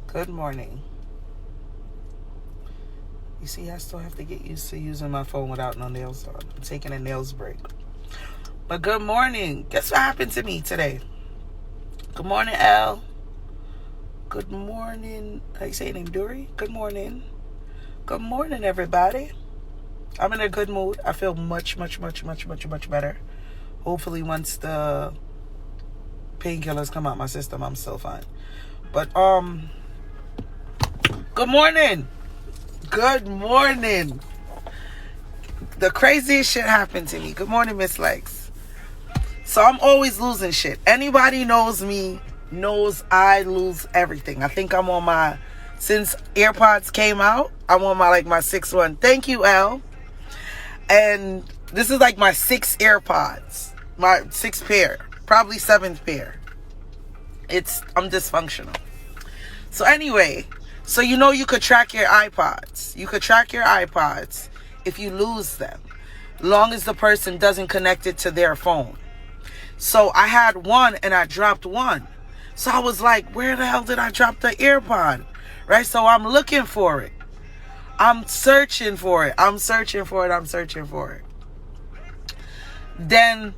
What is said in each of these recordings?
Good morning. You see, I still have to get used to using my phone without no nails on. I'm taking a nails break. But good morning. Guess what happened to me today? Good morning, Al. Good morning. How you say your name, Dory? Good morning. Good morning, everybody. I'm in a good mood. I feel much better. Hopefully, once the painkillers come out my system, I'm still fine. But, good morning. Good morning. The craziest shit happened to me. Good morning, Miss Lex. So I'm always losing shit. Anybody knows me knows I lose everything. I think I'm on my, since AirPods came out, I'm on my sixth one. Thank you, Al. And this is like my sixth AirPods. My sixth pair. Probably seventh pair. I'm dysfunctional. So anyway, so you could track your iPods. You could track your iPods if you lose them, long as the person doesn't connect it to their phone. So I had one and I dropped one. So I was like, where the hell did I drop the AirPod? Right? So I'm looking for it. I'm searching for it. Then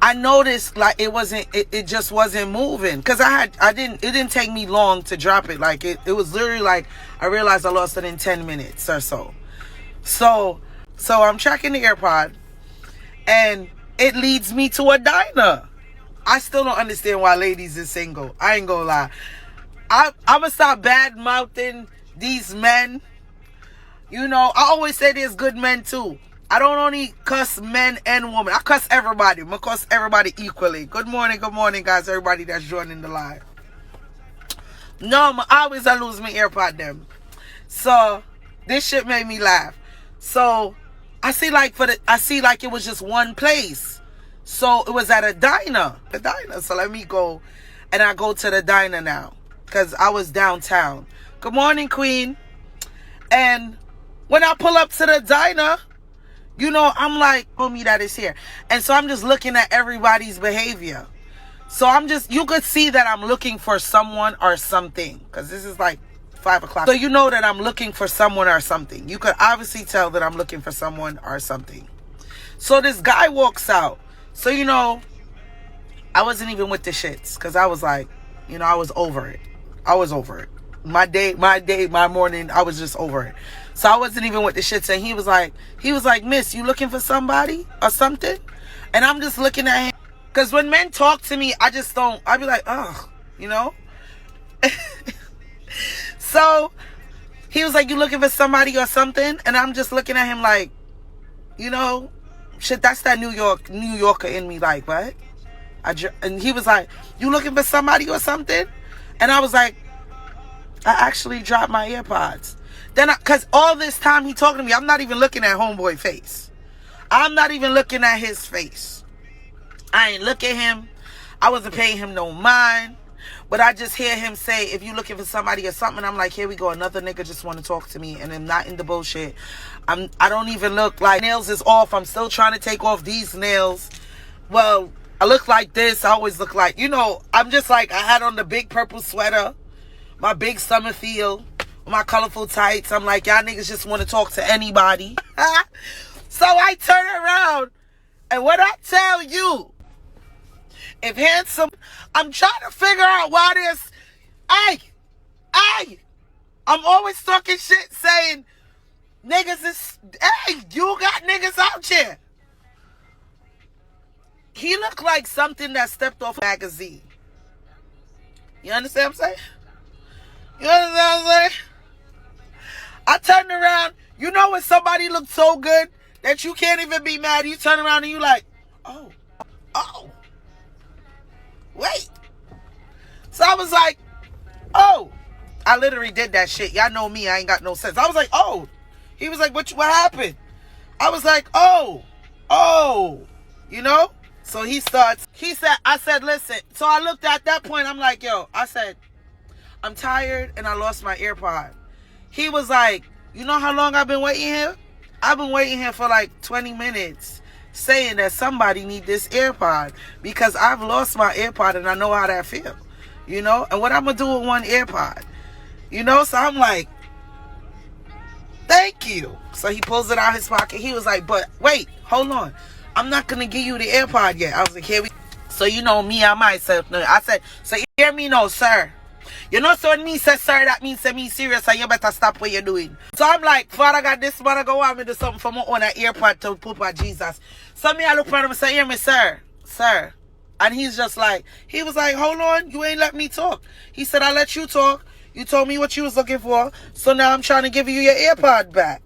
I noticed it just wasn't moving, because it didn't take me long to drop it. Like it was literally like I realized I lost it in 10 minutes or so. So I'm tracking the AirPod and it leads me to a diner. I still don't understand why ladies is single. I ain't gonna lie. I'm gonna stop bad mouthing these men. I always say there's good men too. I don't only cuss men and women. I cuss everybody. I'm going to cuss everybody equally. Good morning, guys. Everybody that's joining the live. No, I lose my AirPod them. So, this shit made me laugh. So, I see like it was just one place. So, it was at a diner. The diner. So, let me go. And I go to the diner now, because I was downtown. Good morning, Queen. And when I pull up to the diner, I'm like, homie, that is here. And so I'm just looking at everybody's behavior. So you could see that I'm looking for someone or something, because this is like 5 o'clock. So you know that I'm looking for someone or something. You could obviously tell that I'm looking for someone or something. So this guy walks out. So, I wasn't even with the shits, because I was like, I was over it. My morning, I was just over it. So I wasn't even with the shits. And he was like, Miss, you looking for somebody or something? And I'm just looking at him. Because when men talk to me, I'd be like, ugh, So he was like, you looking for somebody or something? And I'm just looking at him like, shit, that's that New Yorker in me. Like, what? And he was like, you looking for somebody or something? And I was like, I actually dropped my AirPods. Then, because all this time he talking to me, I'm not even looking at homeboy face. I'm not even looking at his face. I ain't look at him. I wasn't paying him no mind. But I just hear him say, if you looking for somebody or something, I'm like, here we go. Another nigga just want to talk to me, and I'm not in the bullshit. I don't even look like nails is off. I'm still trying to take off these nails. Well, I look like this. I always look like, I'm just like, I had on the big purple sweater, my big summer feel, my colorful tights. I'm like, y'all niggas just want to talk to anybody. So I turn around, and what I tell you, if handsome, I'm trying to figure out why this, I'm always talking shit saying, niggas is, you got niggas out here. He looked like something that stepped off a magazine. You understand what I'm saying? I turned around. When somebody looks so good that you can't even be mad, you turn around and you like, oh, wait. So I was like, oh. I literally did that shit. Y'all know me. I ain't got no sense. I was like, oh. He was like, what happened? I was like, oh. So I said, listen. So I looked at that point. I'm like, I said, I'm tired and I lost my AirPod. He was like, you know how long I've been waiting here? I've been waiting here for like 20 minutes saying that somebody need this AirPod, because I've lost my AirPod and I know how that feels, And what I'm going to do with one AirPod? You know, so I'm like, thank you. So he pulls it out of his pocket. He was like, but wait, hold on. I'm not going to give you the AirPod yet. I was like, here we. So you know me, I myself. I said, so hear me now, sir. You know, so when me say, sir, that means say me serious and you better stop what you're doing. So I'm like, Father God, this man I go want me to do something for my own AirPod to put by Jesus. So me, I look at him and say, hear me, sir, sir. And he's just like, he was like, hold on, you ain't let me talk. He said, I'll let you talk. You told me what you was looking for. So now I'm trying to give you your AirPod back.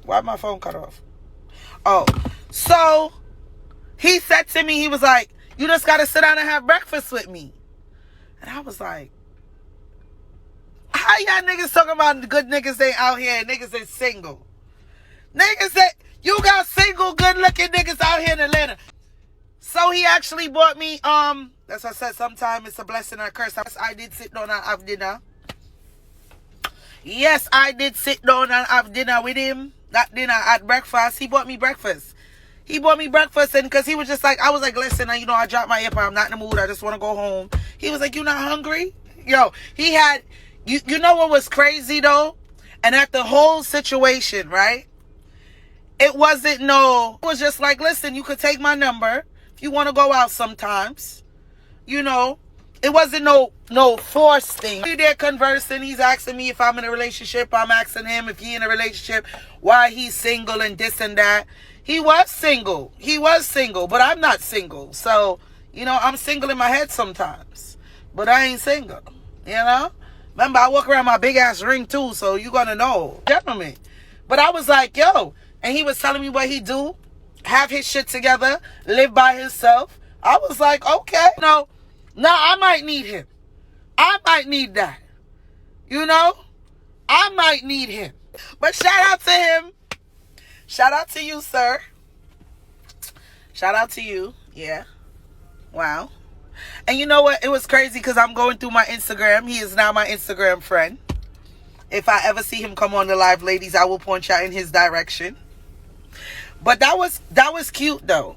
Why my phone cut off? Oh, so he said to me, he was like, you just got to sit down and have breakfast with me. And I was like, how y'all niggas talking about the good niggas ain't out here and niggas ain't single? Niggas that, you got single good looking niggas out here in Atlanta. So he actually bought me, that's what I said, sometimes it's a blessing or a curse. I did sit down and have dinner. Yes, I did sit down and have dinner with him. That dinner at breakfast. He bought me breakfast. He bought me breakfast, and because he was just like, I was like, listen, you know, I dropped my AirPod. I'm not in the mood. I just want to go home. He was like, you not hungry? Yo, he had, you know what was crazy though? And at the whole situation, right? It wasn't it was just like, listen, you could take my number if you want to go out sometimes. You know, it wasn't no force thing. We there conversing. He's asking me if I'm in a relationship. I'm asking him if he in a relationship, why he's single and this and that. He was single. But I'm not single. So, you know, I'm single in my head sometimes. But I ain't single. You know? Remember, I walk around my big ass ring too, so you gonna know. Gentlemen. But I was like, yo. And he was telling me what he do. Have his shit together. Live by himself. I was like, okay. No, I might need him. I might need that. You know? I might need him. But shout out to him. Shout out to you, sir. Shout out to you. Yeah. Wow. And you know what? It was crazy because I'm going through my Instagram. He is now my Instagram friend. If I ever see him come on the live, ladies, I will point you out in his direction. But that was cute though.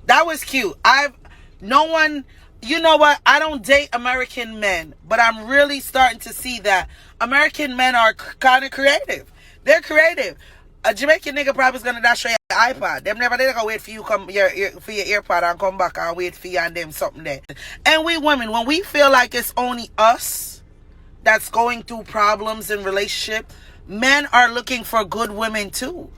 That was cute. You know what? I don't date American men, but I'm really starting to see that American men are kind of creative. They're creative. A Jamaican nigga probably is gonna dash your iPod. Them never they gonna wait for you for your AirPod and come back and wait for you and them something there. And we women, when we feel like it's only us that's going through problems in relationship, men are looking for good women too.